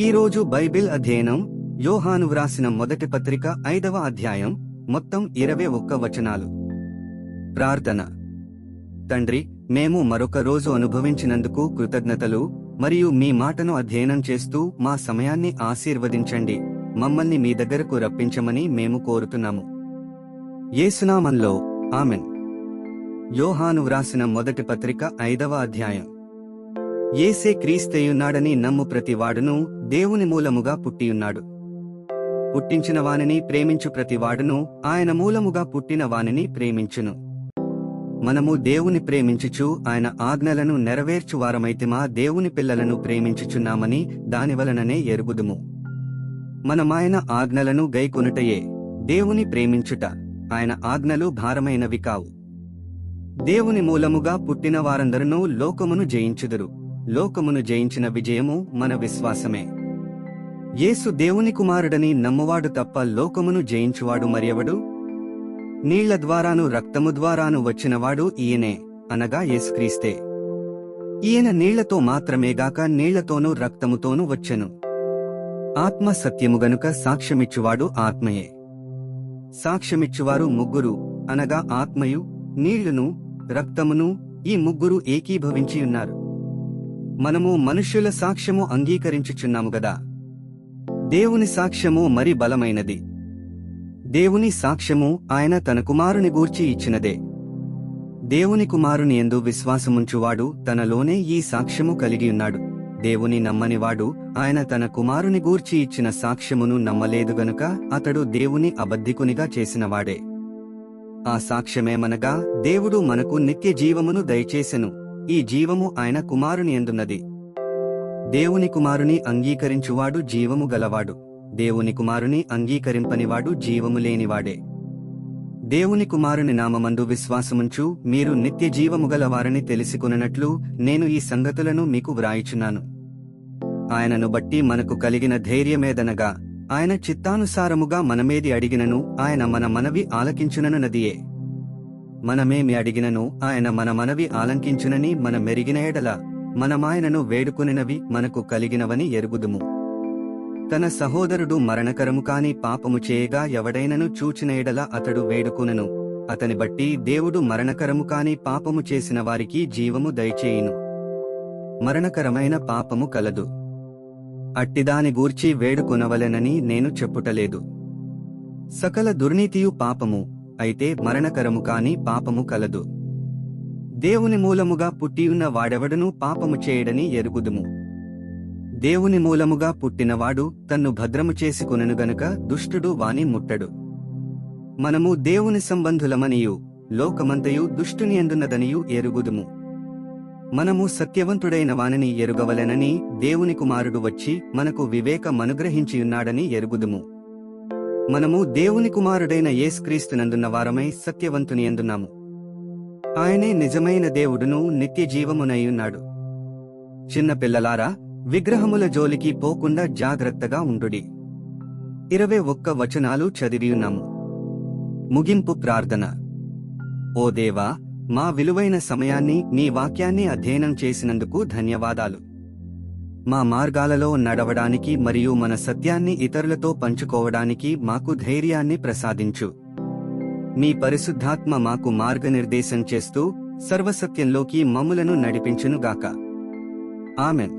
ఈరోజు బైబిల్ అధ్యయనం యోహాను వ్రాసిన మొదటి పత్రిక 5వ అధ్యాయం మొత్తం 21 వచనాలు. ప్రార్థన. తండ్రి, మేము మరొక రోజు అనుభవించినందుకు కృతజ్ఞతలు మరియు మీ మాటను అధ్యయనం చేస్తూ మా సమయాన్ని ఆశీర్వదించండి. మమ్మల్ని మీ దగ్గరకు రప్పించమని మేము కోరుతున్నాము. యేసునామంలో ఆమెన్. యోహాను వ్రాసిన మొదటి పత్రిక 5వ అధ్యాయం. యేసే క్రీస్తయున్నాడని నమ్ము ప్రతివాడును దేవుని మూలముగా పుట్టియున్నాడు. పుట్టించిన వానిని ప్రేమించు ప్రతివాడును ఆయన మూలముగా పుట్టిన వానిని ప్రేమించును. మనము దేవుని ప్రేమించుచు ఆయన ఆజ్ఞలను నెరవేర్చువారమైతిమా దేవుని పిల్లలను ప్రేమించుచున్నామని దానివలననే ఎరుగుదుము. మనమాయన ఆజ్ఞలను గైకొనుటయే దేవుని ప్రేమించుట. ఆయన ఆజ్ఞలు భారమైనవి కావు. దేవుని మూలముగా పుట్టిన వారందరూ లోకమును జయించుదురు. లోకమును జయించిన విజయము మన విశ్వాసమే. యేసు దేవుని కుమారుడని నమ్మువాడు తప్ప లోకమును జయించువాడు మరియవడు? నీళ్ల ద్వారాను రక్తము ద్వారాను వచ్చినవాడు ఈయనే, అనగా యేసుక్రీస్తే. ఈయన నీళ్లతో మాత్రమేగాక నీళ్లతోనూ రక్తముతోనూ వచ్చెను. ఆత్మ సత్యము గనుక సాక్ష్యమిచ్చువాడు ఆత్మయే. సాక్ష్యమిచ్చువారు ముగ్గురు, అనగా ఆత్మయు, నీళ్లును, రక్తమును. ఈ ముగ్గురు ఏకీభవించియున్నారు. మనము మనుష్యుల సాక్ష్యము అంగీకరించుచున్నాము గదా. దేవుని సాక్ష్యము మరి బలమైనది. దేవుని సాక్ష్యము ఆయన తన కుమారుని గూర్చి ఇచ్చినదే. దేవుని కుమారుని యందు విశ్వాసముంచువాడు తనలోనే ఈ సాక్ష్యము కలిగియున్నాడు. దేవుని నమ్మనివాడు ఆయన తన కుమారుని గూర్చి ఇచ్చిన సాక్ష్యమును నమ్మలేదు గనుక అతడు దేవుని అబద్ధికునిగా చేసినవాడే. ఆ సాక్ష్యమేమనగా, దేవుడు మనకు నిత్య జీవమును దయచేసెను. ఈ జీవము ఆయన కుమారుని యందున్నది. దేవుని కుమారుని అంగీకరించువాడు జీవము గలవాడు. దేవుని కుమారుని అంగీకరింపనివాడు జీవము లేనివాడే. దేవుని కుమారుని నామమందు విశ్వాసముంచు మీరు నిత్య జీవము గలవారని తెలిసికొనున్నట్లు నేను ఈ సంగతులను మీకు వ్రాయిచున్నాను. ఆయనను బట్టి మనకు కలిగిన ధైర్యమేదనగా, ఆయన చిత్తానుసారముగా మనమేది అడిగినను ఆయన మన మనవి ఆలకించుననున్నదియే. మనమేమి అడిగినను ఆయన మన మనవి ఆలంకించునని మన మెరిగిన ఎడల మనమాయనను వేడుకొనినవి మనకు కలిగినవని ఎరుగుదుము. తన సహోదరుడు మరణకరము కాని పాపము చేయగా ఎవడైనను చూచిన ఎడల అతడు వేడుకొనును. అతని బట్టి దేవుడు మరణకరము కాని పాపము చేసిన వారికి జీవము దయచేయును. మరణకరమైన పాపము కలదు. అట్టిదాని గూర్చి వేడుకొనవలెనని నేను చెప్పుటలేదు. సకల దుర్నీతియు పాపము, అయితే మరణకరము కాని పాపము కలదు. దేవుని మూలముగా పుట్టియున్న వాడెవడనూ పాపము చేయడని ఎరుగుదుము. దేవుని మూలముగా పుట్టినవాడు తన్ను భద్రము చేసుకొనును గనుక దుష్టుడు వాని ముట్టడు. మనము దేవుని సంబంధులమనియు లోకమంతయు దుష్టుని యందున్నదనియు ఎరుగుదుము. మనము సత్యవంతుడైన వానిని ఎరుగవలెనని దేవుని కుమారుడు వచ్చి మనకు వివేకమనుగ్రహించియున్నాడని ఎరుగుదుము. మనము దేవుని కుమారుడైన యేసుక్రీస్తునందున్న వారమై సత్యవంతుని యందున్నాము. ఆయనే నిజమైన దేవుడును నిత్య జీవమునయ్యున్నాడు. చిన్న పిల్లలారా, విగ్రహముల జోలికి పోకుండా జాగ్రత్తగా ఉండుడి. 21 వచనాలు చదివియున్నాము. ముగింపు ప్రార్థన. ఓ దేవా, మా విలువైన సమయాన్ని నీ వాక్యాన్ని అధ్యయనం చేసినందుకు ధన్యవాదాలు. మా మార్గాలలో నడవడానికి మరియు మన సత్యాన్ని ఇతరులతో పంచుకోవడానికి మాకు ధైర్యాన్ని ప్రసాదించు. మీ పరిశుద్ధాత్మ మాకు మార్గనిర్దేశం చేస్తూ సర్వసత్యంలోకి మమ్ములను నడిపించునుగాక. ఆమెన్.